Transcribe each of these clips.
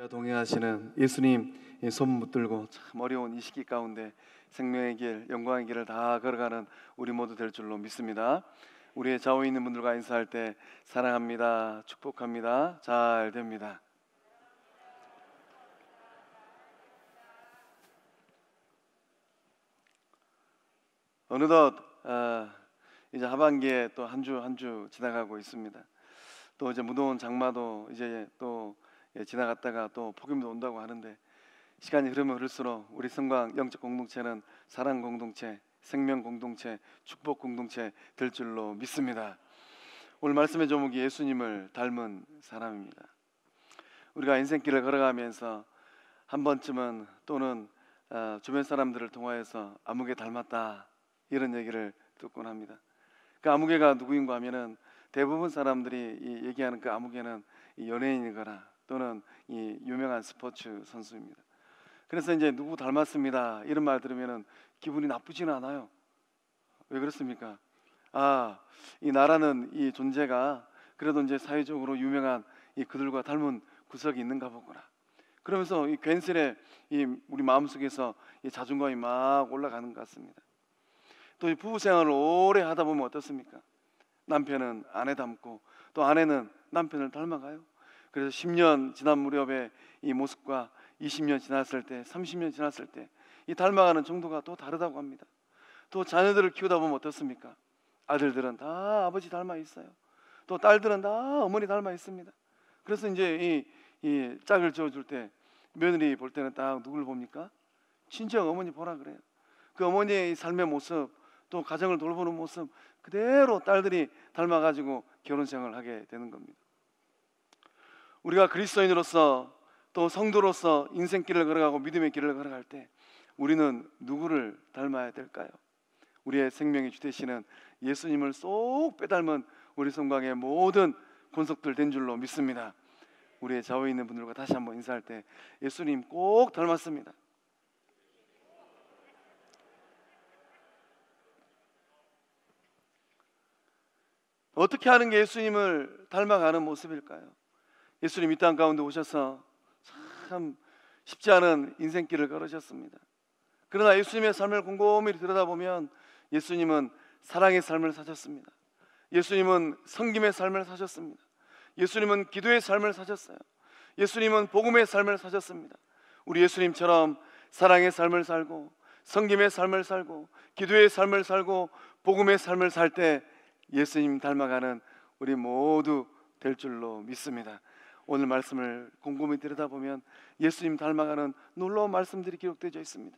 동행하시는 예수님 손 붙들고 참 어려운 이 시기 가운데 생명의 길, 영광의 길을 다 걸어가는 우리 모두 될 줄로 믿습니다. 우리의 좌우에 있는 분들과 인사할 때 사랑합니다, 축복합니다, 잘 됩니다. 어느덧 이제 하반기에 또 한 주 한 주 지나가고 있습니다. 또 이제 무더운 장마도 이제 또 지나갔다가 또 폭염도 온다고 하는데, 시간이 흐르면 흐를수록 우리 성광 영적 공동체는 사랑 공동체, 생명 공동체, 축복 공동체 될 줄로 믿습니다. 오늘 말씀의 제목이 예수님을 닮은 사람입니다. 우리가 인생길을 걸어가면서 한 번쯤은 또는 주변 사람들을 통하여서 아무개 닮았다 이런 얘기를 듣곤 합니다. 그 아무개가 누구인가 하면은 대부분 사람들이 얘기하는 그 아무개는 이 연예인이거나 또는 이 유명한 스포츠 선수입니다. 그래서 이제 누구 닮았습니다 이런 말 들으면은 기분이 나쁘지는 않아요. 왜 그렇습니까? 이 나라는 이 존재가 그래도 이제 사회적으로 유명한 이 그들과 닮은 구석이 있는가 보구나. 그러면서 이 괜스레 이 우리 마음속에서 이 자존감이 막 올라가는 것 같습니다. 또 이 부부 생활을 오래 하다 보면 어떻습니까? 남편은 아내 닮고 또 아내는 남편을 닮아가요. 그래서 10년 지난 무렵에 이 모습과 20년 지났을 때, 30년 지났을 때 이 닮아가는 정도가 또 다르다고 합니다. 또 자녀들을 키우다 보면 어떻습니까? 아들들은 다 아버지 닮아 있어요. 또 딸들은 다 어머니 닮아 있습니다. 그래서 이제 이 짝을 지어줄 때 며느리 볼 때는 딱 누굴 봅니까? 친정 어머니 보라 그래요. 그 어머니의 삶의 모습, 또 가정을 돌보는 모습 그대로 딸들이 닮아가지고 결혼 생활을 하게 되는 겁니다. 우리가 그리스도인으로서 또 성도로서 인생길을 걸어가고 믿음의 길을 걸어갈 때 우리는 누구를 닮아야 될까요? 우리의 생명의 주 되시는 예수님을 쏙 빼닮은 우리 성광의 모든 권속들 된 줄로 믿습니다. 우리의 좌우에 있는 분들과 다시 한번 인사할 때 예수님 꼭 닮았습니다. 어떻게 하는 게 예수님을 닮아가는 모습일까요? 예수님 이 땅 가운데 오셔서 참 쉽지 않은 인생길을 걸으셨습니다. 그러나 예수님의 삶을 곰곰이 들여다보면 예수님은 사랑의 삶을 사셨습니다. 예수님은 섬김의 삶을 사셨습니다. 예수님은 기도의 삶을 사셨어요. 예수님은 복음의 삶을 사셨습니다. 우리 예수님처럼 사랑의 삶을 살고 섬김의 삶을 살고 기도의 삶을 살고 복음의 삶을 살 때 예수님 닮아가는 우리 모두 될 줄로 믿습니다. 오늘 말씀을 곰곰이 들여다보면 예수님 닮아가는 놀라운 말씀들이 기록되어 있습니다.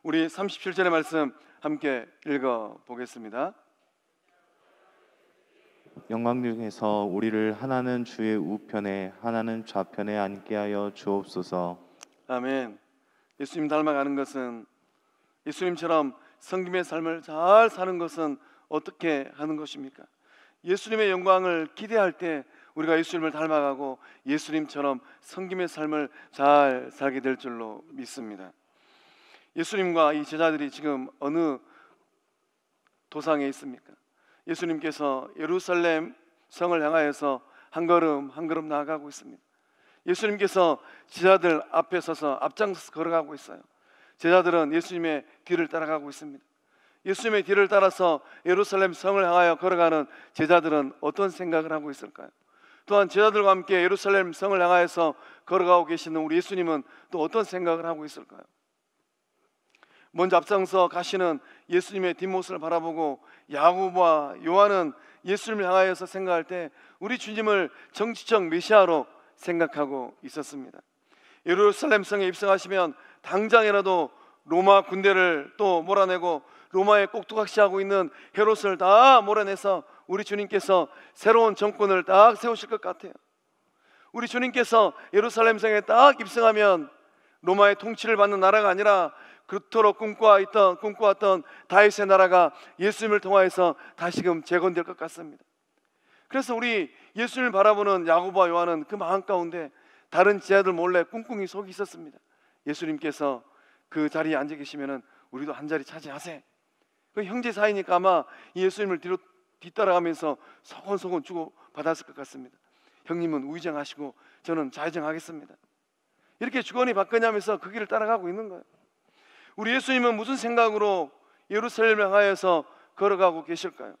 우리 37절의 말씀 함께 읽어보겠습니다. 영광 중에서 우리를 하나는 주의 우편에 하나는 좌편에 앉게 하여 주옵소서. 아멘. 예수님 닮아가는 것은, 예수님처럼 섬김의 삶을 잘 사는 것은 어떻게 하는 것입니까? 예수님의 영광을 기대할 때 우리가 예수님을 닮아가고 예수님처럼 섬김의 삶을 잘 살게 될 줄로 믿습니다. 예수님과 이 제자들이 지금 어느 도상에 있습니까? 예수님께서 예루살렘 성을 향하여서 한 걸음 한 걸음 나아가고 있습니다. 예수님께서 제자들 앞에 서서 앞장서서 걸어가고 있어요. 제자들은 예수님의 뒤를 따라가고 있습니다. 예수님의 뒤를 따라서 예루살렘 성을 향하여 걸어가는 제자들은 어떤 생각을 하고 있을까요? 또한 제자들과 함께 예루살렘 성을 향하여서 걸어가고 계시는 우리 예수님은 또 어떤 생각을 하고 있을까요? 먼저 앞장서 가시는 예수님의 뒷모습을 바라보고 야고보와 요한은 예수님을 향하여서 생각할 때 우리 주님을 정치적 메시아로 생각하고 있었습니다. 예루살렘 성에 입성하시면 당장이라도 로마 군대를 또 몰아내고 로마에 꼭두각시하고 있는 헤롯을 다 몰아내서 우리 주님께서 새로운 정권을 딱 세우실 것 같아요. 우리 주님께서 예루살렘 성에 딱 입성하면 로마의 통치를 받는 나라가 아니라 그토록 꿈꿔왔던 다윗의 나라가 예수님을 통하여서 다시금 재건될 것 같습니다. 그래서 우리 예수님을 바라보는 야고보와 요한은 그 마음 가운데 다른 제자들 몰래 꿍꿍이 속이 있었습니다. 예수님께서 그 자리에 앉아 계시면은 우리도 한 자리 차지하세. 그 형제 사이니까 아마 예수님을 뒤따라가면서 소곤소곤 주고 받았을 것 같습니다. 형님은 우의정하시고 저는 좌의정하겠습니다. 이렇게 주거니 받거냐면서 그 길을 따라가고 있는 거예요. 우리 예수님은 무슨 생각으로 예루살렘을 향하여서 걸어가고 계실까요?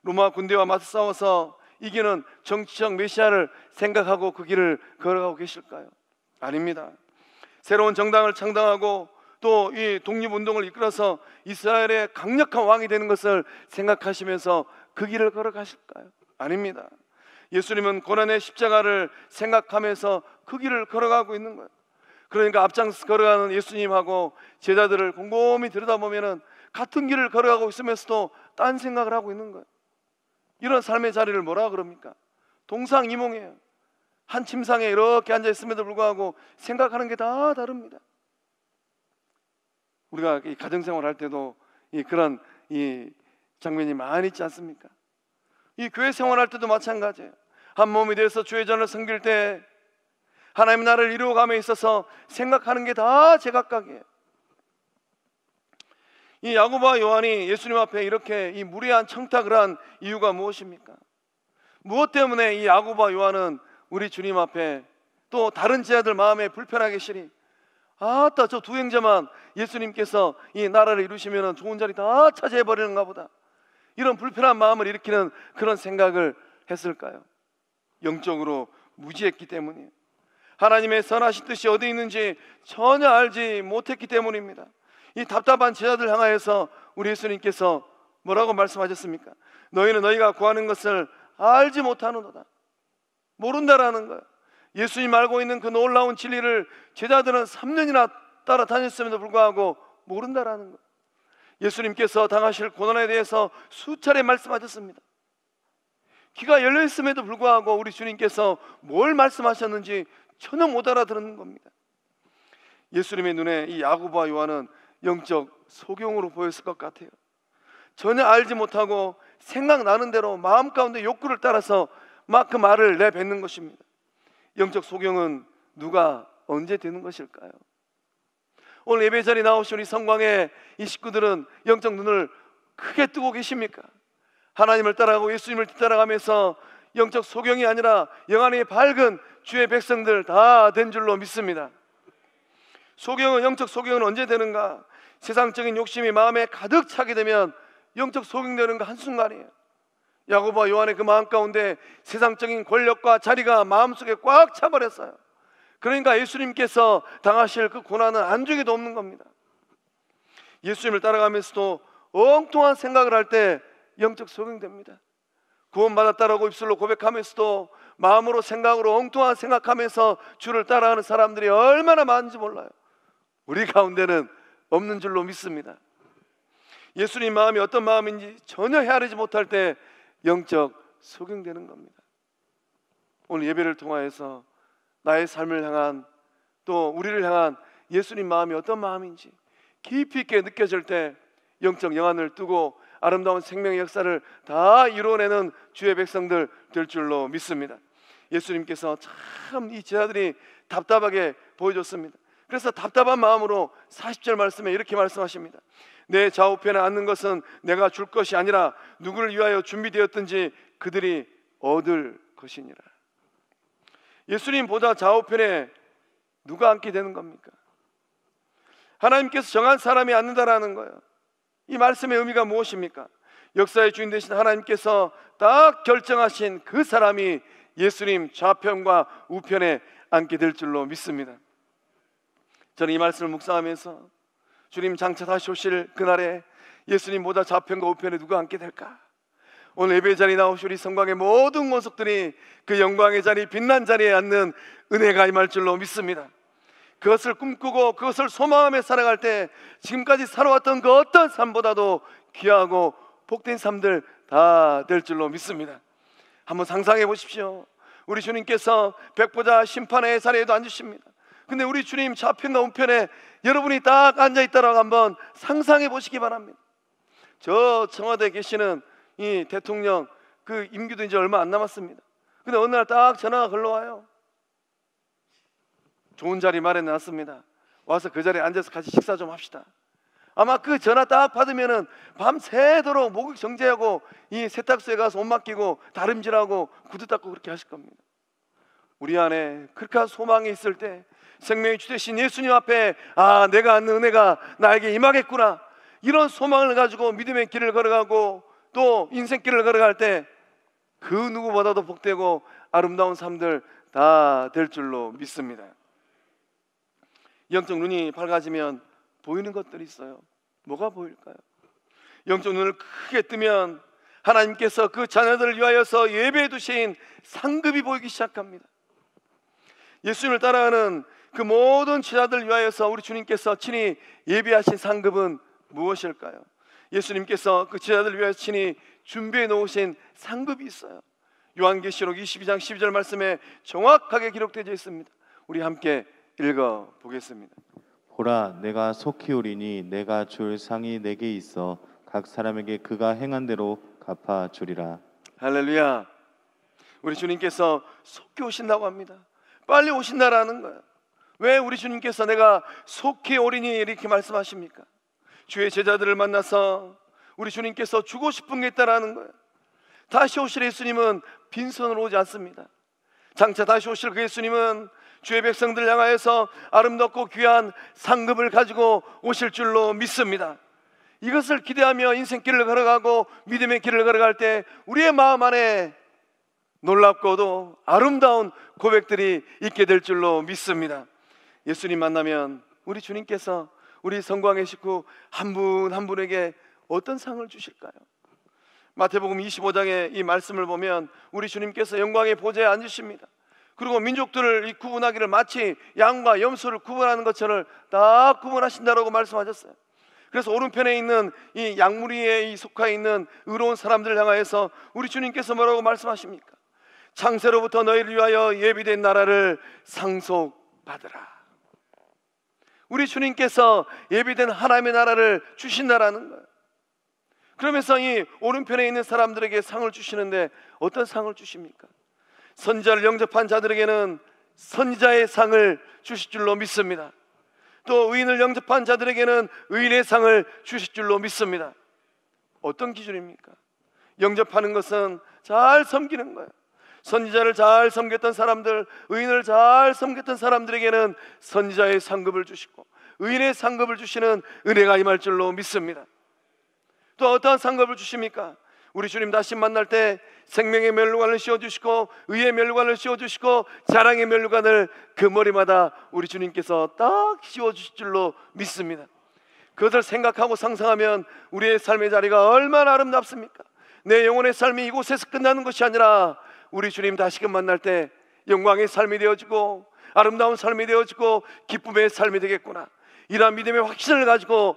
로마 군대와 맞서 싸워서 이기는 정치적 메시아를 생각하고 그 길을 걸어가고 계실까요? 아닙니다. 새로운 정당을 창당하고 또 이 독립운동을 이끌어서 이스라엘의 강력한 왕이 되는 것을 생각하시면서 그 길을 걸어가실까요? 아닙니다. 예수님은 고난의 십자가를 생각하면서 그 길을 걸어가고 있는 거예요. 그러니까 앞장서 걸어가는 예수님하고 제자들을 곰곰이 들여다보면 같은 길을 걸어가고 있으면서도 딴 생각을 하고 있는 거예요. 이런 삶의 자리를 뭐라 그럽니까? 동상이몽이에요. 한 침상에 이렇게 앉아 있음에도 불구하고 생각하는 게 다 다릅니다. 우리가 이 가정생활 할 때도 그런 장면이 많이 있지 않습니까? 이 교회 생활할 때도 마찬가지예요. 한 몸이 돼서 주의 전을 섬길 때 하나님 나라를 이루어감에 있어서 생각하는 게 다 제각각이에요. 이 야고보와 요한이 예수님 앞에 이렇게 이 무례한 청탁을 한 이유가 무엇입니까? 무엇 때문에 이 야고보와 요한은 우리 주님 앞에 또 다른 제자들 마음에 불편하게 시리 아따 저 두 형제만 예수님께서 이 나라를 이루시면 좋은 자리 다 차지해버리는가 보다, 이런 불편한 마음을 일으키는 그런 생각을 했을까요? 영적으로 무지했기 때문이에요. 하나님의 선하신 뜻이 어디 있는지 전혀 알지 못했기 때문입니다. 이 답답한 제자들 향하여서 우리 예수님께서 뭐라고 말씀하셨습니까? 너희는 너희가 구하는 것을 알지 못하는도다. 모른다라는 거예요. 예수님 알고 있는 그 놀라운 진리를 제자들은 3년이나 따라다녔음에도 불구하고 모른다라는 거예요. 예수님께서 당하실 고난에 대해서 수차례 말씀하셨습니다. 귀가 열려있음에도 불구하고 우리 주님께서 뭘 말씀하셨는지 전혀 못 알아들은 겁니다. 예수님의 눈에 이 야고보와 요한은 영적 소경으로 보였을 것 같아요. 전혀 알지 못하고 생각나는 대로 마음 가운데 욕구를 따라서 막 그 말을 내뱉는 것입니다. 영적 소경은 누가 언제 되는 것일까요? 오늘 예배 자리에 나오신 우리 성광의 이 식구들은 영적 눈을 크게 뜨고 계십니까? 하나님을 따라가고 예수님을 뒤따라가면서 영적 소경이 아니라 영안이 밝은 주의 백성들 다 된 줄로 믿습니다. 영적 소경은 언제 되는가? 세상적인 욕심이 마음에 가득 차게 되면 영적 소경되는 거 한순간이에요. 야고보와 요한의 그 마음 가운데 세상적인 권력과 자리가 마음속에 꽉 차버렸어요. 그러니까 예수님께서 당하실 그 고난은 안중에도 없는 겁니다. 예수님을 따라가면서도 엉뚱한 생각을 할 때 영적 소경됩니다. 구원받았다라고 입술로 고백하면서도 마음으로 생각으로 엉뚱한 생각하면서 주를 따라가는 사람들이 얼마나 많은지 몰라요. 우리 가운데는 없는 줄로 믿습니다. 예수님 마음이 어떤 마음인지 전혀 헤아리지 못할 때 영적 소경되는 겁니다. 오늘 예배를 통하여서 나의 삶을 향한 또 우리를 향한 예수님 마음이 어떤 마음인지 깊이 있게 느껴질 때 영적 영안을 뜨고 아름다운 생명의 역사를 다 이루어내는 주의 백성들 될 줄로 믿습니다. 예수님께서 참 이 제자들이 답답하게 보여줬습니다. 그래서 답답한 마음으로 40절 말씀에 이렇게 말씀하십니다. 내 좌우편에 앉는 것은 내가 줄 것이 아니라 누구를 위하여 준비되었든지 그들이 얻을 것이니라. 예수님 보다 좌우편에 누가 앉게 되는 겁니까? 하나님께서 정한 사람이 앉는다라는 거예요. 이 말씀의 의미가 무엇입니까? 역사의 주인 되신 하나님께서 딱 결정하신 그 사람이 예수님 좌편과 우편에 앉게 될 줄로 믿습니다. 저는 이 말씀을 묵상하면서 주님 장차 다시 오실 그날에 예수님보다 좌편과 우편에 누가 앉게 될까? 오늘 예배 자리에 나오신 우리 성광의 모든 권속들이 그 영광의 자리, 빛난 자리에 앉는 은혜가 임할 줄로 믿습니다. 그것을 꿈꾸고 그것을 소망하며 살아갈 때 지금까지 살아왔던 그 어떤 삶보다도 귀하고 복된 삶들 다 될 줄로 믿습니다. 한번 상상해 보십시오. 우리 주님께서 백보자 심판의 자리에도 앉으십니다. 근데 우리 주님 좌편과 우편에 여러분이 딱 앉아있다라고 한번 상상해 보시기 바랍니다. 저 청와대에 계시는 이 대통령 그 임기도 이제 얼마 안 남았습니다. 근데 어느 날 딱 전화가 걸러와요. 좋은 자리 마련해놨습니다. 와서 그 자리에 앉아서 같이 식사 좀 합시다. 아마 그 전화 딱 받으면은 밤새도록 목욕 정제하고 이 세탁소에 가서 옷 맡기고 다림질하고 구두 닦고 그렇게 하실 겁니다. 우리 안에 그렇게 소망이 있을 때 생명의 주 되신 예수님 앞에 내가 얻는 은혜가 나에게 임하겠구나, 이런 소망을 가지고 믿음의 길을 걸어가고 또 인생길을 걸어갈 때 그 누구보다도 복되고 아름다운 삶들 다 될 줄로 믿습니다. 영적 눈이 밝아지면 보이는 것들이 있어요. 뭐가 보일까요? 영적 눈을 크게 뜨면 하나님께서 그 자녀들을 위하여서 예배해 두신 상급이 보이기 시작합니다. 예수님을 따라가는 그 모든 제자들을 위하여서 우리 주님께서 친히 예비하신 상급은 무엇일까요? 예수님께서 그 제자들을 위하여 친히 준비해 놓으신 상급이 있어요. 요한계시록 22장 12절 말씀에 정확하게 기록되어 있습니다. 우리 함께 읽어보겠습니다. 보라, 내가 속히 오리니 내가 줄 상이 내게 있어 각 사람에게 그가 행한 대로 갚아 주리라. 할렐루야. 우리 주님께서 속히 오신다고 합니다. 빨리 오신다라는 거예요. 왜 우리 주님께서 내가 속히 오리니 이렇게 말씀하십니까? 주의 제자들을 만나서 우리 주님께서 주고 싶은 게 있다라는 거예요. 다시 오실 예수님은 빈손으로 오지 않습니다. 장차 다시 오실 그 예수님은 주의 백성들 향하여서 아름답고 귀한 상급을 가지고 오실 줄로 믿습니다. 이것을 기대하며 인생길을 걸어가고 믿음의 길을 걸어갈 때 우리의 마음 안에 놀랍고도 아름다운 고백들이 있게 될 줄로 믿습니다. 예수님 만나면 우리 주님께서 우리 성광의 식구 한 분 한 분에게 어떤 상을 주실까요? 마태복음 25장의 이 말씀을 보면 우리 주님께서 영광의 보좌에 앉으십니다. 그리고 민족들을 구분하기를 마치 양과 염소를 구분하는 것처럼 다 구분하신다라고 말씀하셨어요. 그래서 오른편에 있는 이 양무리에 속해 있는 의로운 사람들을 향하여서 우리 주님께서 뭐라고 말씀하십니까? 창세로부터 너희를 위하여 예비된 나라를 상속받으라. 우리 주님께서 예비된 하나님의 나라를 주신다라는 거예요. 그러면서 이 오른편에 있는 사람들에게 상을 주시는데 어떤 상을 주십니까? 선지자를 영접한 자들에게는 선지자의 상을 주실 줄로 믿습니다. 또 의인을 영접한 자들에게는 의인의 상을 주실 줄로 믿습니다. 어떤 기준입니까? 영접하는 것은 잘 섬기는 거예요. 선지자를 잘 섬겼던 사람들, 의인을 잘 섬겼던 사람들에게는 선지자의 상급을 주시고 의인의 상급을 주시는 은혜가 임할 줄로 믿습니다. 또 어떠한 상급을 주십니까? 우리 주님 다시 만날 때 생명의 면류관을 씌워주시고 의의 면류관을 씌워주시고 자랑의 면류관을 그 머리마다 우리 주님께서 딱 씌워주실 줄로 믿습니다. 그것을 생각하고 상상하면 우리의 삶의 자리가 얼마나 아름답습니까? 내 영혼의 삶이 이곳에서 끝나는 것이 아니라 우리 주님 다시금 만날 때 영광의 삶이 되어지고 아름다운 삶이 되어지고 기쁨의 삶이 되겠구나, 이러한 믿음의 확신을 가지고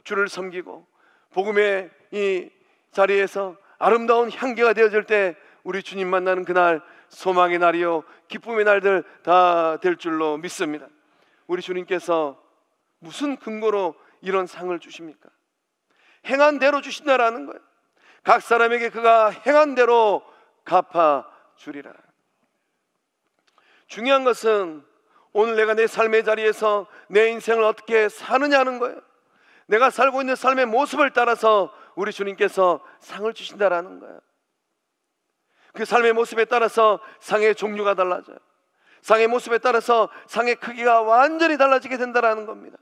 주를 섬기고 복음의 이 자리에서 아름다운 향기가 되어질 때 우리 주님 만나는 그날 소망의 날이요 기쁨의 날들 다 될 줄로 믿습니다. 우리 주님께서 무슨 근거로 이런 상을 주십니까? 행한 대로 주신다라는 거예요. 각 사람에게 그가 행한 대로 갚아 주리라. 중요한 것은 오늘 내가 내 삶의 자리에서 내 인생을 어떻게 사느냐는 거예요. 내가 살고 있는 삶의 모습을 따라서 우리 주님께서 상을 주신다라는 거예요. 그 삶의 모습에 따라서 상의 종류가 달라져요. 상의 모습에 따라서 상의 크기가 완전히 달라지게 된다라는 겁니다.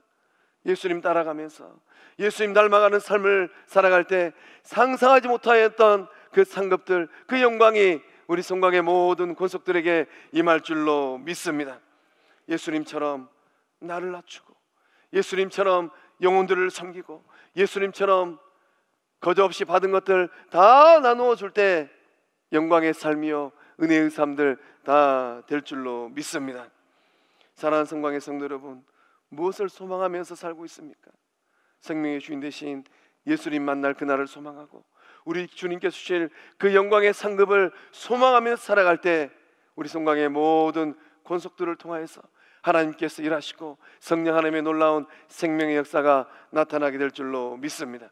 예수님 따라가면서 예수님 닮아가는 삶을 살아갈 때 상상하지 못하였던 그 상급들, 그 영광이 우리 성광의 모든 권속들에게 임할 줄로 믿습니다. 예수님처럼 나를 낮추고 예수님처럼 영혼들을 섬기고 예수님처럼 거저없이 받은 것들 다 나누어 줄 때 영광의 삶이요 은혜의 삶들 다 될 줄로 믿습니다. 사랑하는 성광의 성도 여러분, 무엇을 소망하면서 살고 있습니까? 생명의 주인 되신 예수님 만날 그날을 소망하고 우리 주님께서 주실 그 영광의 상급을 소망하면서 살아갈 때 우리 성광의 모든 권속들을 통하여서 하나님께서 일하시고 성령 하나님의 놀라운 생명의 역사가 나타나게 될 줄로 믿습니다.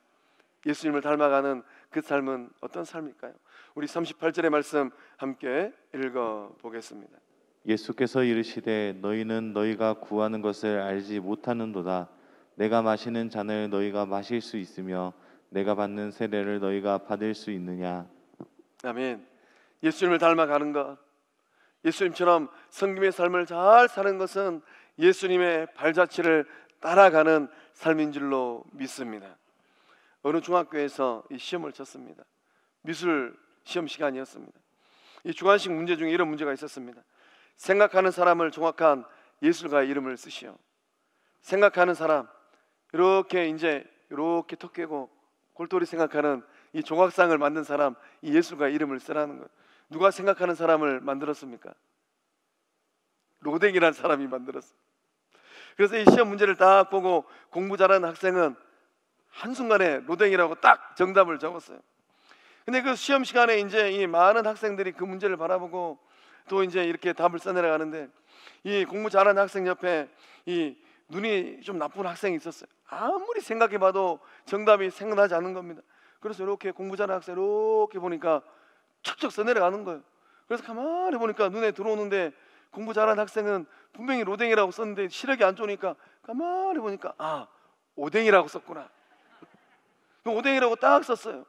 예수님을 닮아가는 그 삶은 어떤 삶일까요? 우리 38절의 말씀 함께 읽어보겠습니다. 예수께서 이르시되 너희는 너희가 구하는 것을 알지 못하는도다. 내가 마시는 잔을 너희가 마실 수 있으며 내가 받는 세례를 너희가 받을 수 있느냐. 아멘. 예수님을 닮아가는 것, 예수님처럼 성김의 삶을 잘 사는 것은 예수님의 발자취를 따라가는 삶인 줄로 믿습니다. 어느 중학교에서 이 시험을 쳤습니다. 미술 시험 시간이었습니다. 이 주관식 문제 중에 이런 문제가 있었습니다. 생각하는 사람을 정확한 예술가의 이름을 쓰시오. 생각하는 사람, 이렇게 턱 깨고 골똘히 생각하는 이 조각상을 만든 사람, 이 예술가의 이름을 쓰라는 거예요. 누가 생각하는 사람을 만들었습니까? 로댕이라는 사람이 만들었어요. 그래서 이 시험 문제를 딱 보고 공부 잘하는 학생은 한순간에 로댕이라고 딱 정답을 적었어요. 근데 그 시험 시간에 이제 이 많은 학생들이 그 문제를 바라보고 또 이제 이렇게 답을 써내려가는데, 이 공부 잘하는 학생 옆에 이 눈이 좀 나쁜 학생이 있었어요. 아무리 생각해봐도 정답이 생각나지 않는 겁니다. 그래서 이렇게 공부 잘하는 학생 이렇게 보니까 척척 써내려가는 거예요. 그래서 가만히 보니까 눈에 들어오는데, 공부 잘하는 학생은 분명히 로댕이라고 썼는데 시력이 안 좋으니까 가만히 보니까 아, 오댕이라고 썼구나. 오댕이라고 딱 썼어요.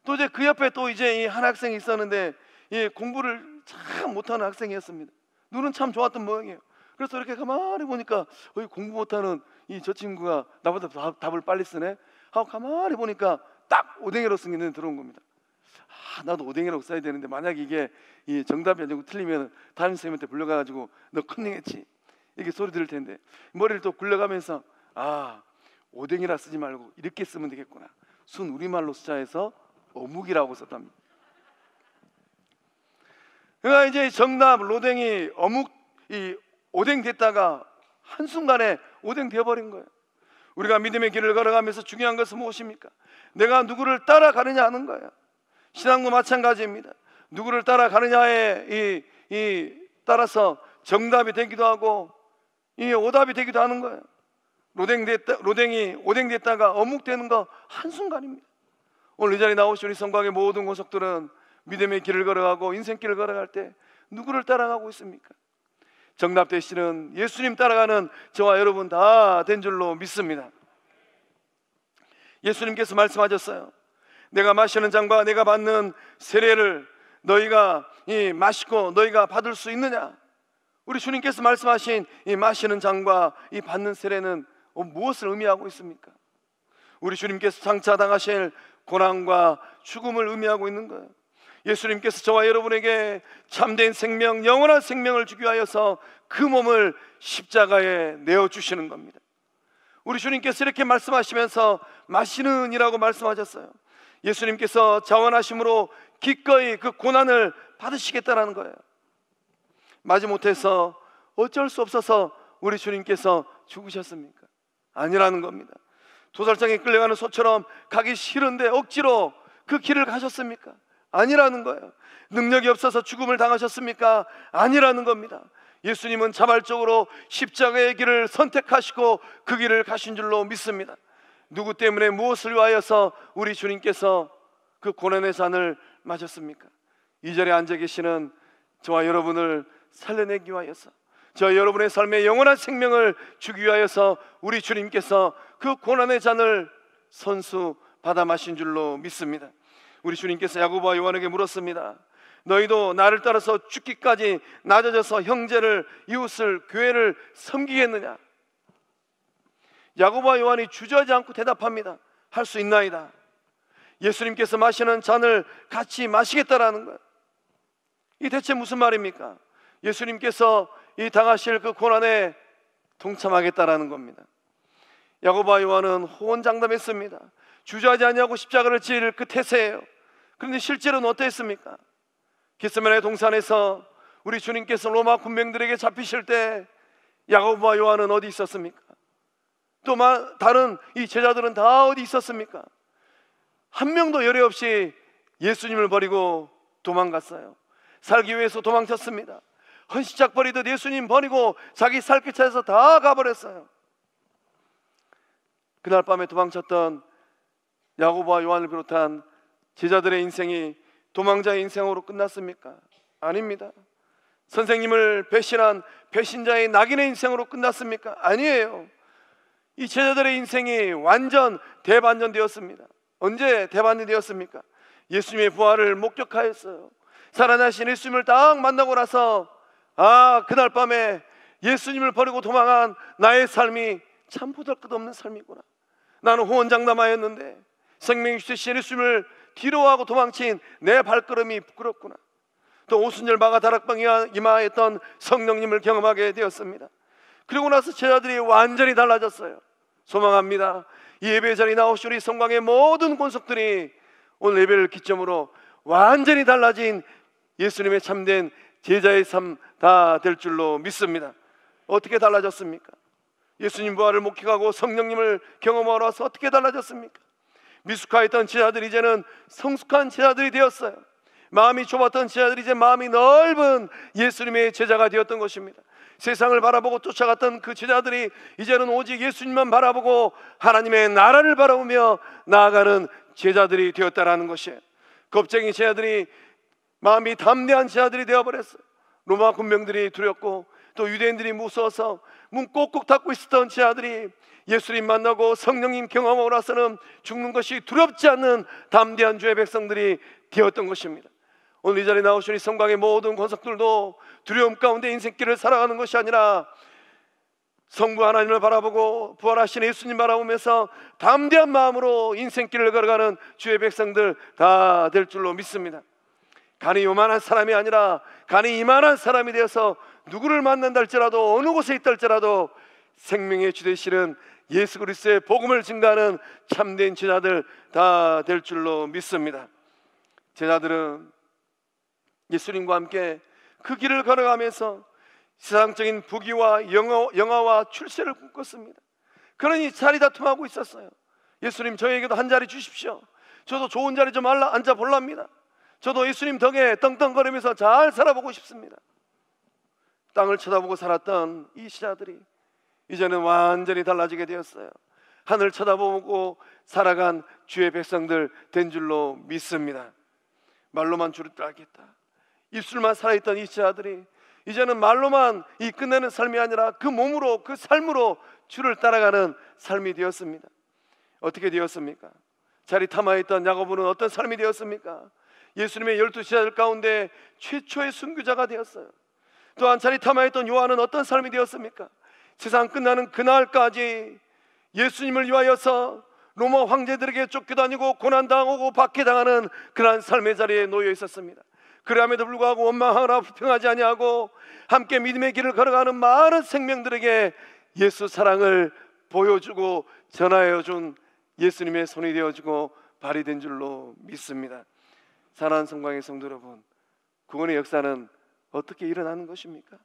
또 이제 그 옆에 또 이제 이 한 학생이 있었는데, 이 공부를 참 못하는 학생이었습니다. 눈은 참 좋았던 모양이에요. 그래서 이렇게 가만히 보니까 공부 못하는 이 저 친구가 나보다 답을 빨리 쓰네 하고 가만히 보니까 딱 오댕이로 쓴 게 눈에 들어온 겁니다. 아, 나도 오댕이라고 써야 되는데 만약에 이게 이 정답이 아니고 틀리면 담임 선생님한테 불러가지고 너 컨닝했지 이렇게 소리 들을 텐데, 머리를 또 굴려가면서 아, 오댕이라 쓰지 말고 이렇게 쓰면 되겠구나. 순 우리말로 숫자에서 어묵이라고 썼답니다. 그러니까 이제 정답 로댕이 어묵 이 오뎅 됐다가 한순간에 오뎅 되어버린 거예요. 우리가 믿음의 길을 걸어가면서 중요한 것은 무엇입니까? 내가 누구를 따라가느냐 하는 거예요. 신앙도 마찬가지입니다. 누구를 따라가느냐에 따라서 정답이 되기도 하고 이 오답이 되기도 하는 거예요. 로댕이 오뎅 됐다가 어묵 되는 거 한순간입니다. 오늘 이 자리에 나오신 우리 성곽의 모든 권속들은 믿음의 길을 걸어가고 인생길을 걸어갈 때 누구를 따라가고 있습니까? 정답 되시는 예수님 따라가는 저와 여러분 다 된 줄로 믿습니다. 예수님께서 말씀하셨어요. 내가 마시는 잔과 내가 받는 세례를 너희가 마시고 너희가 받을 수 있느냐? 우리 주님께서 말씀하신 이 마시는 잔과 이 받는 세례는 무엇을 의미하고 있습니까? 우리 주님께서 장차 당하실 고난과 죽음을 의미하고 있는 거예요. 예수님께서 저와 여러분에게 참된 생명, 영원한 생명을 주기 위하여서 그 몸을 십자가에 내어주시는 겁니다. 우리 주님께서 이렇게 말씀하시면서 마시는 이라고 말씀하셨어요. 예수님께서 자원하심으로 기꺼이 그 고난을 받으시겠다는 거예요. 마지못해서 어쩔 수 없어서 우리 주님께서 죽으셨습니까? 아니라는 겁니다. 도살장에 끌려가는 소처럼 가기 싫은데 억지로 그 길을 가셨습니까? 아니라는 거예요. 능력이 없어서 죽음을 당하셨습니까? 아니라는 겁니다. 예수님은 자발적으로 십자가의 길을 선택하시고 그 길을 가신 줄로 믿습니다. 누구 때문에 무엇을 위하여서 우리 주님께서 그 고난의 잔을 마셨습니까? 이 자리에 앉아 계시는 저와 여러분을 살려내기 위하여서, 저와 여러분의 삶에 영원한 생명을 주기 위하여서 우리 주님께서 그 고난의 잔을 선수 받아 마신 줄로 믿습니다. 우리 주님께서 야고보와 요한에게 물었습니다. 너희도 나를 따라서 죽기까지 낮아져서 형제를, 이웃을, 교회를 섬기겠느냐? 야고보와 요한이 주저하지 않고 대답합니다. 할 수 있나이다. 예수님께서 마시는 잔을 같이 마시겠다라는 거예요. 이게 대체 무슨 말입니까? 예수님께서 이 당하실 그 고난에 동참하겠다라는 겁니다. 야고보와 요한은 호언장담했습니다. 주저하지 않냐고 십자가를 질 그 태세예요. 그런데 실제로는 어땠습니까? 겟세마네 동산에서 우리 주님께서 로마 군병들에게 잡히실 때 야고보와 요한은 어디 있었습니까? 또 다른 이 제자들은 다 어디 있었습니까? 한 명도 열애 없이 예수님을 버리고 도망갔어요. 살기 위해서 도망쳤습니다. 헌시작 버리듯 예수님 버리고 자기 살 길 찾아서 다 가버렸어요. 그날 밤에 도망쳤던 야고보와 요한을 비롯한 제자들의 인생이 도망자의 인생으로 끝났습니까? 아닙니다. 선생님을 배신한 배신자의 낙인의 인생으로 끝났습니까? 아니에요. 이 제자들의 인생이 완전 대반전되었습니다. 언제 대반전되었습니까? 예수님의 부활을 목격하였어요. 살아나신 예수님을 딱 만나고 나서 그날 밤에 예수님을 버리고 도망한 나의 삶이 참 보잘것없는 삶이구나. 나는 호언장담하였는데 생명 주신 예수님을 뒤로하고 도망친 내 발걸음이 부끄럽구나. 또 오순절마가 다락방에 임하였던 성령님을 경험하게 되었습니다. 그리고 나서 제자들이 완전히 달라졌어요. 소망합니다. 이 예배 자리에 나오신 우리 성광의 모든 권속들이 오늘 예배를 기점으로 완전히 달라진 예수님의 참된 제자의 삶 다 될 줄로 믿습니다. 어떻게 달라졌습니까? 예수님 부활을 목격하고 성령님을 경험하러 와서 어떻게 달라졌습니까? 미숙하였던 제자들이 이제는 성숙한 제자들이 되었어요. 마음이 좁았던 제자들이 이제 마음이 넓은 예수님의 제자가 되었던 것입니다. 세상을 바라보고 쫓아갔던 그 제자들이 이제는 오직 예수님만 바라보고 하나님의 나라를 바라보며 나아가는 제자들이 되었다라는 것이에요. 겁쟁이 제자들이 마음이 담대한 제자들이 되어버렸어요. 로마 군병들이 두렵고 또 유대인들이 무서워서 문 꼭꼭 닫고 있었던 제자들이 예수님 만나고 성령님 경험하고 나서는 죽는 것이 두렵지 않는 담대한 주의 백성들이 되었던 것입니다. 오늘 이 자리에 나오신 이 성광의 모든 권속들도 두려움 가운데 인생길을 살아가는 것이 아니라 성부 하나님을 바라보고 부활하신 예수님 바라보면서 담대한 마음으로 인생길을 걸어가는 주의 백성들 다 될 줄로 믿습니다. 간이 요만한 사람이 아니라 간이 이만한 사람이 되어서 누구를 만난다 할지라도 어느 곳에 있다 할지라도 생명의 주 되시는 예수 그리스도의 복음을 증가하는 참된 제자들 다 될 줄로 믿습니다. 제자들은 예수님과 함께 그 길을 걸어가면서 세상적인 부귀와 영화와 출세를 꿈꿨습니다. 그러니 자리다툼하고 있었어요. 예수님, 저에게도 한 자리 주십시오. 저도 좋은 자리 좀 앉아볼랍니다. 저도 예수님 덕에 떵떵거리면서 잘 살아보고 싶습니다. 땅을 쳐다보고 살았던 이 제자들이 이제는 완전히 달라지게 되었어요. 하늘 쳐다보고 살아간 주의 백성들 된 줄로 믿습니다. 말로만 주를 따르겠다, 입술만 살아있던 이 제자들이 이제는 말로만 이 끝내는 삶이 아니라 그 몸으로, 그 삶으로 주를 따라가는 삶이 되었습니다. 어떻게 되었습니까? 자리탐하였던 야고보는 어떤 삶이 되었습니까? 예수님의 12 제자들 가운데 최초의 순교자가 되었어요. 또한 자리탐하였던 요한은 어떤 삶이 되었습니까? 세상 끝나는 그날까지 예수님을 위하여서 로마 황제들에게 쫓겨다니고 고난당하고 박해당하는 그러한 삶의 자리에 놓여 있었습니다. 그럼에도 불구하고 원망하거나 불평하지 아니하고 함께 믿음의 길을 걸어가는 많은 생명들에게 예수 사랑을 보여주고 전하여 준 예수님의 손이 되어주고 발이 된 줄로 믿습니다. 사랑하는 성광의 성도 여러분, 구원의 역사는 어떻게 일어나는 것입니까?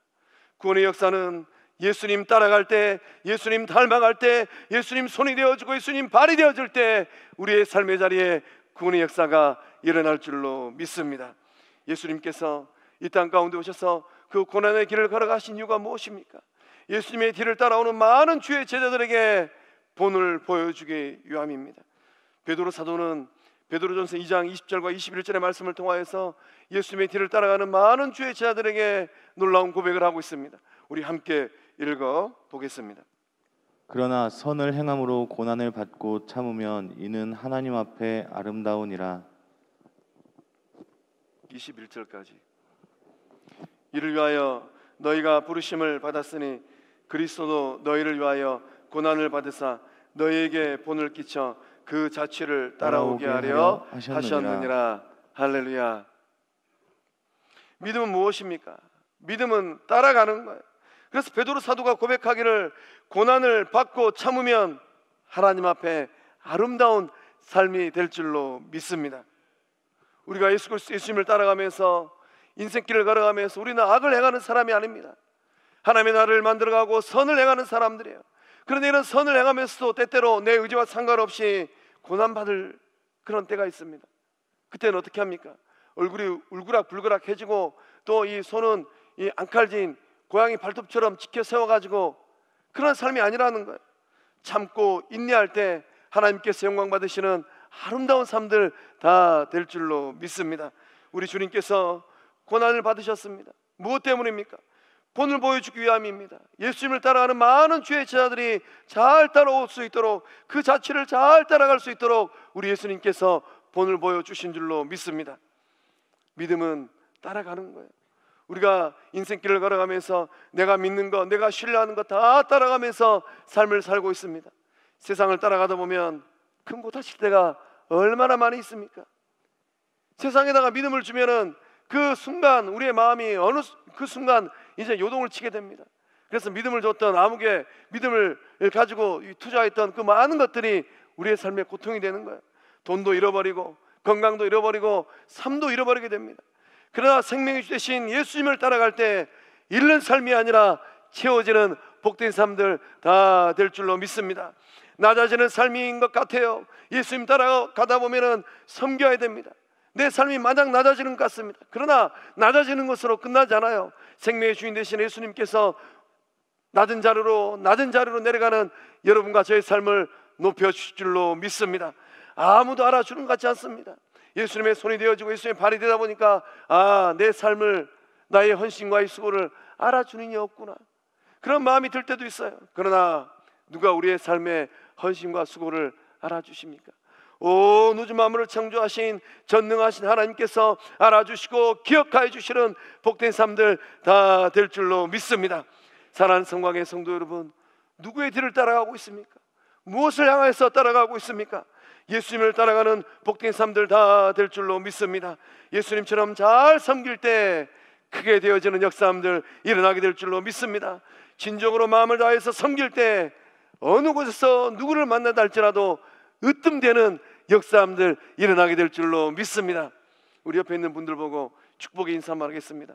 구원의 역사는 예수님 따라갈 때, 예수님 닮아갈 때, 예수님 손이 되어주고 예수님 발이 되어줄 때 우리의 삶의 자리에 구원의 역사가 일어날 줄로 믿습니다. 예수님께서 이 땅 가운데 오셔서 그 고난의 길을 걸어가신 이유가 무엇입니까? 예수님의 뒤를 따라오는 많은 주의 제자들에게 본을 보여주기 위함입니다. 베드로 사도는 베드로전서 2장 20절과 21절의 말씀을 통하여서 예수님의 뒤를 따라가는 많은 주의 제자들에게 놀라운 고백을 하고 있습니다. 우리 함께 읽어 보겠습니다. 그러나 선을 행함으로 고난을 받고 참으면 이는 하나님 앞에 아름다우니라. 21절까지. 이를 위하여 너희가 부르심을 받았으니 그리스도도 너희를 위하여 고난을 받으사 너희에게 본을 끼쳐 그 자취를 따라오게 하려 하셨느니라. 할렐루야. 믿음은 무엇입니까? 믿음은 따라가는 거예요. 그래서 베드로 사도가 고백하기를 고난을 받고 참으면 하나님 앞에 아름다운 삶이 될 줄로 믿습니다. 우리가 예수 그리스도 예수님을 따라가면서 인생길을 걸어가면서 우리는 악을 행하는 사람이 아닙니다. 하나님의 나라를 만들어가고 선을 행하는 사람들이에요. 그런데 이런 선을 행하면서도 때때로 내 의지와 상관없이 고난받을 그런 때가 있습니다. 그때는 어떻게 합니까? 얼굴이 울그락불그락해지고 또 이 손은 이 앙칼진 고양이 발톱처럼 지켜 세워가지고 그런 삶이 아니라는 거예요. 참고 인내할 때 하나님께서 영광 받으시는 아름다운 삶들 다 될 줄로 믿습니다. 우리 주님께서 고난을 받으셨습니다. 무엇 때문입니까? 본을 보여주기 위함입니다. 예수님을 따라가는 많은 주의 제자들이 잘 따라올 수 있도록, 그 자취를 잘 따라갈 수 있도록 우리 예수님께서 본을 보여주신 줄로 믿습니다. 믿음은 따라가는 거예요. 우리가 인생길을 걸어가면서 내가 믿는 것, 내가 신뢰하는 것 다 따라가면서 삶을 살고 있습니다. 세상을 따라가다 보면 금고타칠 때가 얼마나 많이 있습니까? 세상에다가 믿음을 주면은 그 순간 우리의 마음이 그 순간 이제 요동을 치게 됩니다. 그래서 믿음을 줬던 아무개 믿음을 가지고 투자했던 그 많은 것들이 우리의 삶의 고통이 되는 거예요. 돈도 잃어버리고 건강도 잃어버리고 삶도 잃어버리게 됩니다. 그러나 생명의 주 되신 예수님을 따라갈 때 잃는 삶이 아니라 채워지는 복된 삶들 다 될 줄로 믿습니다. 낮아지는 삶인 것 같아요. 예수님 따라가다 보면은 섬겨야 됩니다. 내 삶이 마냥 낮아지는 것 같습니다. 그러나 낮아지는 것으로 끝나지 않아요. 생명의 주인 되신 예수님께서 낮은 자리로 내려가는 여러분과 저의 삶을 높여주실 줄로 믿습니다. 아무도 알아주는 것 같지 않습니다. 예수님의 손이 되어지고 예수님의 발이 되다 보니까 내 삶을, 나의 헌신과의 수고를 알아주는 이 없구나, 그런 마음이 들 때도 있어요. 그러나 누가 우리의 삶의 헌신과 수고를 알아주십니까? 온 우주 만물을 창조하신 전능하신 하나님께서 알아주시고 기억하여 주시는 복된 삶들 다 될 줄로 믿습니다. 사랑하는 성광의 성도 여러분, 누구의 뒤를 따라가고 있습니까? 무엇을 향해서 따라가고 있습니까? 예수님을 따라가는 복된 삶들 다 될 줄로 믿습니다. 예수님처럼 잘 섬길 때 크게 되어지는 역사함들 일어나게 될 줄로 믿습니다. 진정으로 마음을 다해서 섬길 때 어느 곳에서 누구를 만나다 할지라도 으뜸되는 역사함들 일어나게 될 줄로 믿습니다. 우리 옆에 있는 분들 보고 축복의 인사 한번 하겠습니다.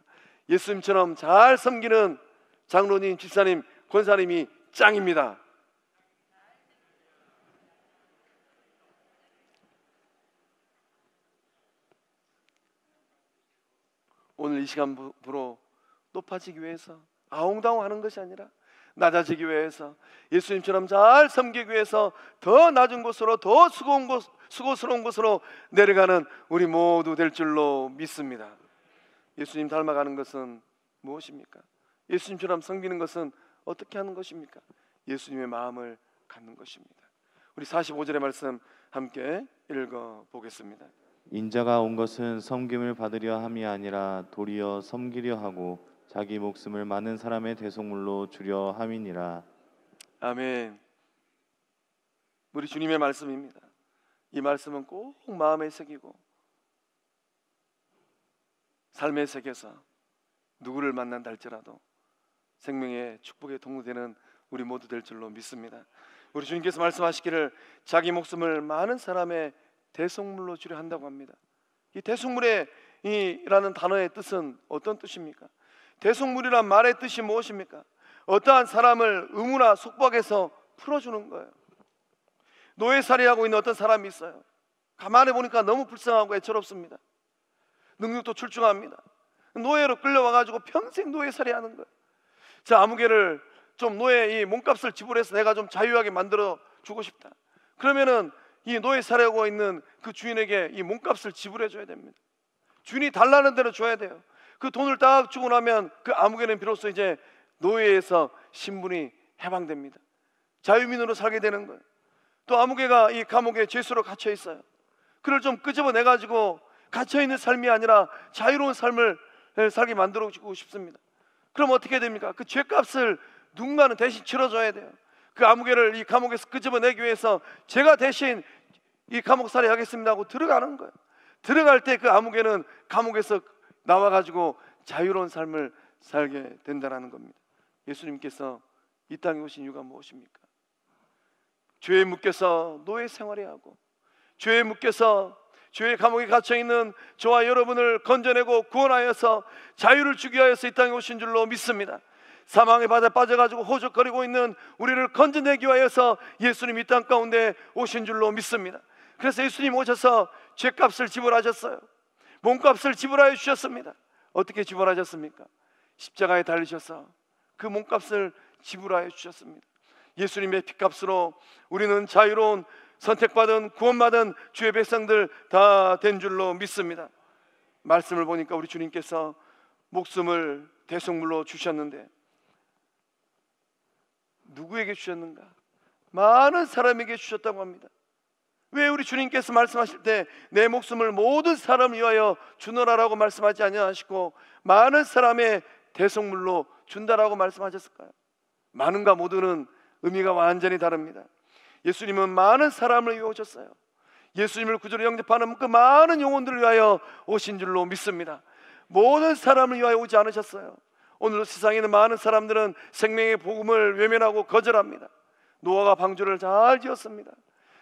예수님처럼 잘 섬기는 장로님, 집사님, 권사님이 짱입니다. 오늘 이 시간부로 높아지기 위해서 아웅다웅하는 것이 아니라 낮아지기 위해서 예수님처럼 잘 섬기기 위해서 더 낮은 곳으로, 더 수고스러운 곳으로 내려가는 우리 모두 될 줄로 믿습니다. 예수님 닮아가는 것은 무엇입니까? 예수님처럼 섬기는 것은 어떻게 하는 것입니까? 예수님의 마음을 갖는 것입니다. 우리 45절의 말씀 함께 읽어보겠습니다. 인자가 온 것은 섬김을 받으려 함이 아니라 도리어 섬기려 하고 자기 목숨을 많은 사람의 대속물로 주려 함이니라. 아멘. 우리 주님의 말씀입니다. 이 말씀은 꼭 마음에 새기고 삶에 새겨서 누구를 만난다 할지라도 생명의 축복의 동로되는 우리 모두 될 줄로 믿습니다. 우리 주님께서 말씀하시기를 자기 목숨을 많은 사람의 대속물로 주려 한다고 합니다. 이 대속물의 이라는 단어의 뜻은 어떤 뜻입니까? 대속물이란 말의 뜻이 무엇입니까? 어떠한 사람을 의무나 속박해서 풀어주는 거예요. 노예살이하고 있는 어떤 사람이 있어요. 가만히 보니까 너무 불쌍하고 애처롭습니다. 능력도 출중합니다. 노예로 끌려와가지고 평생 노예살이하는 거예요. 자, 아무개를 좀 노예 이 몸값을 지불해서 내가 좀 자유하게 만들어 주고 싶다. 그러면은 이 노예살이하고 있는 그 주인에게 이 몸값을 지불해 줘야 됩니다. 주인이 달라는 대로 줘야 돼요. 그 돈을 딱 주고 나면 그 아무개는 비로소 이제 노예에서 신분이 해방됩니다. 자유민으로 살게 되는 거예요. 또 아무개가 이 감옥에 죄수로 갇혀 있어요. 그를 좀 끄집어내 가지고 갇혀 있는 삶이 아니라 자유로운 삶을 살게 만들어 주고 싶습니다. 그럼 어떻게 됩니까? 그 죄값을 누군가는 대신 치러줘야 돼요. 그 아무개를 이 감옥에서 끄집어내기 위해서 제가 대신 이 감옥살이 하겠습니다 하고 들어가는 거예요. 들어갈 때 그 아무개는 감옥에서 나와가지고 자유로운 삶을 살게 된다는 겁니다. 예수님께서 이 땅에 오신 이유가 무엇입니까? 죄에 묶여서 노예 생활해야 하고 죄에 묶여서 죄의 감옥에 갇혀있는 저와 여러분을 건져내고 구원하여서 자유를 주기 위해서 이 땅에 오신 줄로 믿습니다. 사망의 바다에 빠져가지고 호적거리고 있는 우리를 건져내기 위해서 예수님 이 땅 가운데 오신 줄로 믿습니다. 그래서 예수님 오셔서 죄값을 지불하셨어요. 몸값을 지불하여 주셨습니다. 어떻게 지불하셨습니까? 십자가에 달리셔서 그 몸값을 지불하여 주셨습니다. 예수님의 피값으로 우리는 자유로운 선택받은 구원받은 주의 백성들 다 된 줄로 믿습니다. 말씀을 보니까 우리 주님께서 목숨을 대속물로 주셨는데 누구에게 주셨는가? 많은 사람에게 주셨다고 합니다. 왜 우리 주님께서 말씀하실 때 내 목숨을 모든 사람을 위하여 주노라라고 말씀하지 아니하시고 많은 사람의 대속물로 준다라고 말씀하셨을까요? 많은가 모두는 의미가 완전히 다릅니다. 예수님은 많은 사람을 위해 오셨어요. 예수님을 구주로 영접하는 그 많은 영혼들을 위하여 오신 줄로 믿습니다. 모든 사람을 위하여 오지 않으셨어요. 오늘 세상에 있는 많은 사람들은 생명의 복음을 외면하고 거절합니다. 노아가 방주를 잘 지었습니다.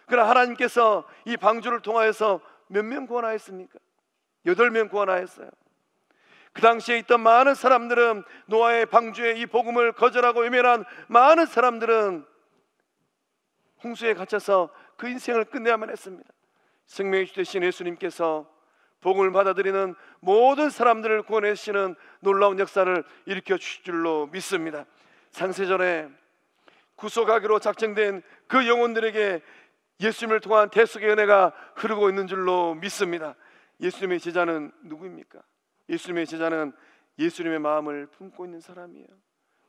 그러나 하나님께서 이 방주를 통하여서 몇 명 구원하였습니까? 8명 구원하였어요. 그 당시에 있던 많은 사람들은, 노아의 방주의 이 복음을 거절하고 외면한 많은 사람들은 홍수에 갇혀서 그 인생을 끝내야만 했습니다. 생명의 주 되신 예수님께서 복음을 받아들이는 모든 사람들을 구원해 주시는 놀라운 역사를 일으켜 주실 줄로 믿습니다. 창세전에 구속하기로 작정된 그 영혼들에게 예수님을 통한 대속의 은혜가 흐르고 있는 줄로 믿습니다. 예수님의 제자는 누구입니까? 예수님의 제자는 예수님의 마음을 품고 있는 사람이에요.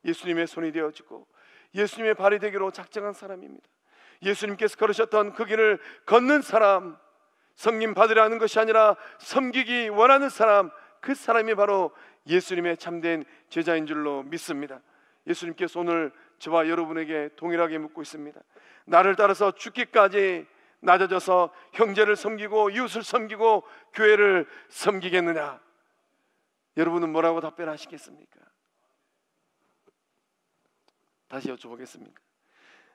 예수님의 손이 되어지고 예수님의 발이 되기로 작정한 사람입니다. 예수님께서 걸으셨던 그 길을 걷는 사람, 성님 받으려는 것이 아니라 섬기기 원하는 사람, 그 사람이 바로 예수님의 참된 제자인 줄로 믿습니다. 예수님께서 오늘 저와 여러분에게 동일하게 묻고 있습니다. 나를 따라서 죽기까지 낮아져서 형제를 섬기고 이웃을 섬기고 교회를 섬기겠느냐? 여러분은 뭐라고 답변하시겠습니까? 다시 여쭤보겠습니까?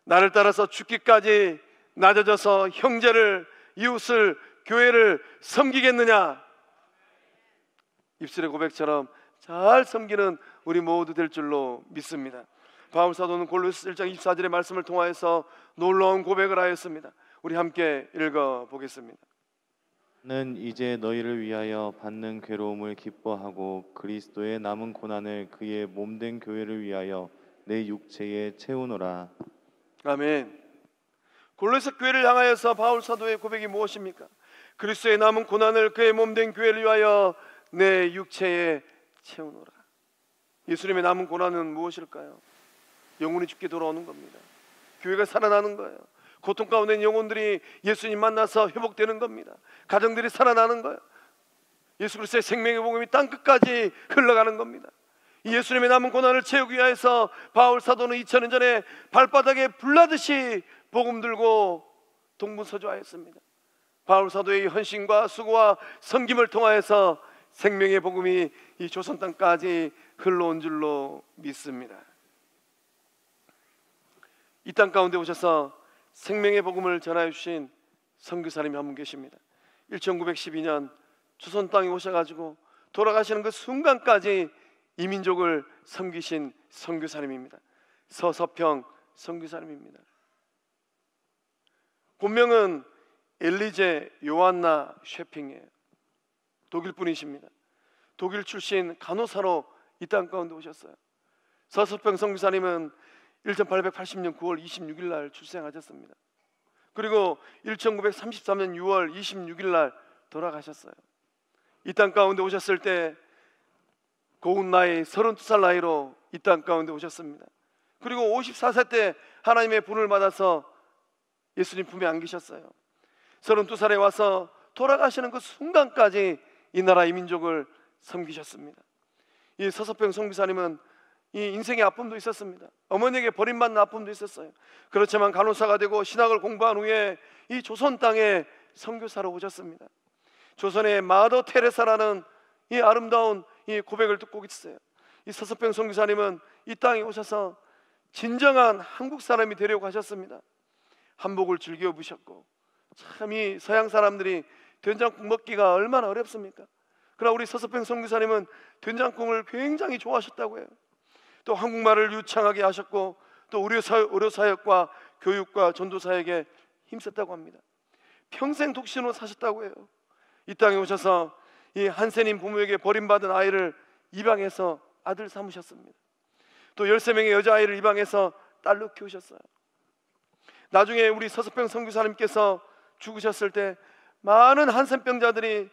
나를 따라서 죽기까지 낮아져서 형제를, 이웃을, 교회를 섬기겠느냐? 입술의 고백처럼 잘 섬기는 우리 모두 될 줄로 믿습니다. 바울 사도는 골로새 1장 24절의 말씀을 통하여서 놀라운 고백을 하였습니다. 우리 함께 읽어보겠습니다. 는 이제 너희를 위하여 받는 괴로움을 기뻐하고 그리스도의 남은 고난을 그의 몸된 교회를 위하여 내 육체에 채우노라. 아멘. 골로새 교회를 향하여서 바울 사도의 고백이 무엇입니까? 그리스도의 남은 고난을 그의 몸된 교회를 위하여 내 육체에 채우노라. 예수님의 남은 고난은 무엇일까요? 영혼이 죽게 돌아오는 겁니다. 교회가 살아나는 거예요. 고통 가운데 있는 영혼들이 예수님 만나서 회복되는 겁니다. 가정들이 살아나는 거예요. 예수 그리스도의 생명의 복음이 땅끝까지 흘러가는 겁니다. 이 예수님의 남은 고난을 채우기 위해서 바울 사도는 2000년 전에 발바닥에 불나듯이 복음 들고 동분서주하였습니다. 바울 사도의 헌신과 수고와 섬김을 통하여서 생명의 복음이 이 조선 땅까지 흘러온 줄로 믿습니다. 이 땅 가운데 오셔서 생명의 복음을 전하여 주신 선교사님이 한 분 계십니다. 1912년 조선 땅에 오셔가지고 돌아가시는 그 순간까지 이 민족을 섬기신 선교사님입니다. 서서평 선교사님입니다. 본명은 엘리제 요한나 쉐핑이에요. 독일 분이십니다. 독일 출신 간호사로 이 땅 가운데 오셨어요. 서서평 선교사님은 1880년 9월 26일 날 출생하셨습니다. 그리고 1933년 6월 26일 날 돌아가셨어요. 이 땅 가운데 오셨을 때 고운 나이 32살 나이로 이 땅 가운데 오셨습니다. 그리고 54세 때 하나님의 분을 받아서 예수님 품에 안기셨어요. 32살에 와서 돌아가시는 그 순간까지 이 나라 이 민족을 섬기셨습니다. 이 서서평 선교사님은 이 인생의 아픔도 있었습니다. 어머니에게 버림받는 아픔도 있었어요. 그렇지만 간호사가 되고 신학을 공부한 후에 이 조선 땅에 선교사로 오셨습니다. 조선의 마더 테레사라는 이 아름다운 이 고백을 듣고 있어요. 이 서서평 선교사님은 이 땅에 오셔서 진정한 한국 사람이 되려고 하셨습니다. 한복을 즐겨 입으셨고, 참 이 서양 사람들이 된장국 먹기가 얼마나 어렵습니까? 그러나 우리 서서평 선교사님은 된장국을 굉장히 좋아하셨다고 해요. 또 한국말을 유창하게 하셨고, 또 의료사역과 교육과 전도사역에 힘썼다고 합니다. 평생 독신으로 사셨다고 해요. 이 땅에 오셔서 이 한센인 부모에게 버림받은 아이를 입양해서 아들 삼으셨습니다. 또 13명의 여자아이를 입양해서 딸로 키우셨어요. 나중에 우리 서서평 선교사님께서 죽으셨을 때 많은 한센병자들이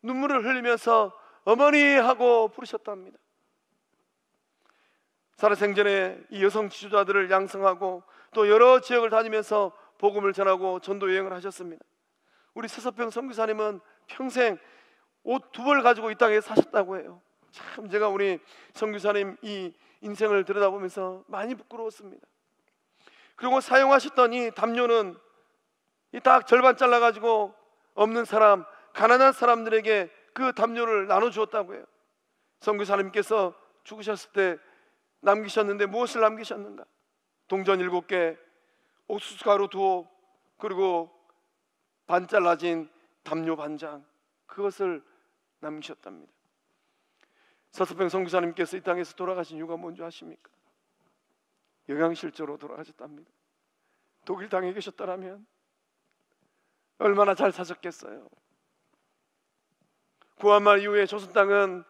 눈물을 흘리면서 어머니 하고 부르셨답니다. 살아생전에 이 여성 지도자들을 양성하고 또 여러 지역을 다니면서 복음을 전하고 전도 여행을 하셨습니다. 우리 서서평 선교사님은 평생 옷 2벌 가지고 이 땅에 사셨다고 해요. 참 제가 우리 선교사님 이 인생을 들여다보면서 많이 부끄러웠습니다. 그리고 사용하셨던 이 담요는 이 딱 절반 잘라가지고 없는 사람, 가난한 사람들에게 그 담요를 나눠주었다고 해요. 선교사님께서 죽으셨을 때 남기셨는데 무엇을 남기셨는가? 동전 7개, 옥수수 가루 2옥, 그리고 반 잘라진 담요 반장, 그것을 남기셨답니다. 서서평 선교사님께서 이 땅에서 돌아가신 이유가 뭔지 아십니까? 영양실조로 돌아가셨답니다. 독일 땅에 계셨더라면 얼마나 잘 사셨겠어요. 구한말 이후에 조선 땅은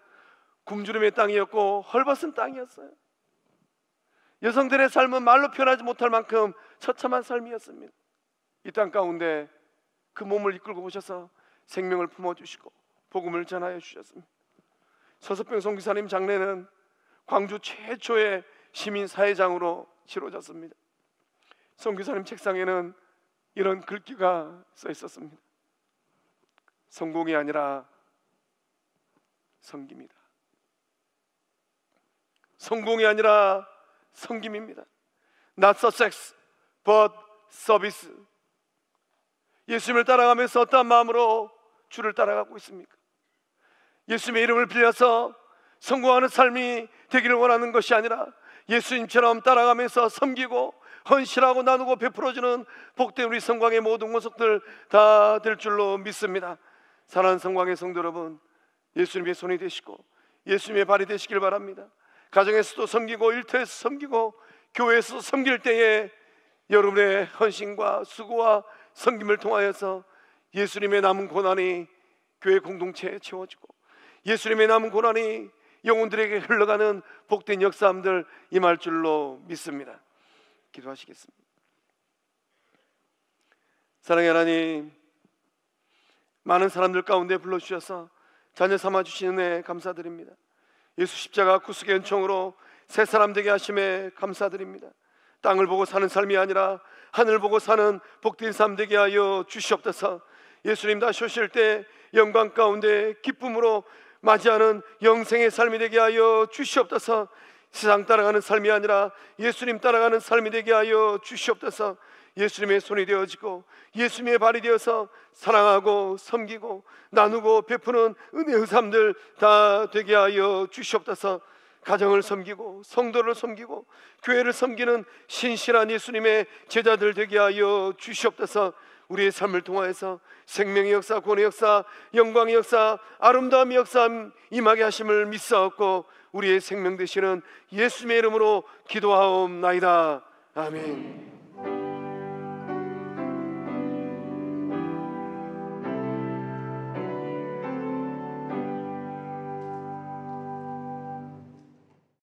굶주림의 땅이었고 헐벗은 땅이었어요. 여성들의 삶은 말로 표현하지 못할 만큼 처참한 삶이었습니다. 이 땅 가운데 그 몸을 이끌고 오셔서 생명을 품어주시고 복음을 전하여 주셨습니다. 서서평 선교사님 장례는 광주 최초의 시민사회장으로 치러졌습니다. 선교사님 책상에는 이런 글귀가 써 있었습니다. 성공이 아니라 섬김이다. 성공이 아니라 섬김입니다. Not success, but service. 예수님을 따라가면서 어떠한 마음으로 주를 따라가고 있습니까? 예수님의 이름을 빌려서 성공하는 삶이 되기를 원하는 것이 아니라 예수님처럼 따라가면서 섬기고 헌신하고 나누고 베풀어주는 복된 우리 성광의 모든 모습들 다 될 줄로 믿습니다. 사랑하는 성광의 성도 여러분, 예수님의 손이 되시고 예수님의 발이 되시길 바랍니다. 가정에서도 섬기고 일터에서 섬기고 교회에서 섬길 때에 여러분의 헌신과 수고와 섬김을 통하여서 예수님의 남은 고난이 교회 공동체에 채워지고 예수님의 남은 고난이 영혼들에게 흘러가는 복된 역사함들 임할 줄로 믿습니다. 기도하시겠습니다. 사랑의 하나님, 많은 사람들 가운데 불러주셔서 자녀 삼아주시는 은혜 감사드립니다. 예수 십자가 구속의 은총으로 새 사람 되게 하심에 감사드립니다. 땅을 보고 사는 삶이 아니라 하늘 보고 사는 복된 삶 되게 하여 주시옵소서. 예수님 다시 오실 때 영광 가운데 기쁨으로 맞이하는 영생의 삶이 되게 하여 주시옵소서. 세상 따라가는 삶이 아니라 예수님 따라가는 삶이 되게 하여 주시옵소서. 예수님의 손이 되어지고 예수님의 발이 되어서 사랑하고 섬기고 나누고 베푸는 은혜의 삶들 다 되게 하여 주시옵소서. 가정을 섬기고 성도를 섬기고 교회를 섬기는 신실한 예수님의 제자들 되게 하여 주시옵소서. 우리의 삶을 통하여서 생명의 역사, 구원의 역사, 영광의 역사, 아름다움의 역사 임하게 하심을 믿사옵고 우리의 생명 되시는 예수님의 이름으로 기도하옵나이다. 아멘.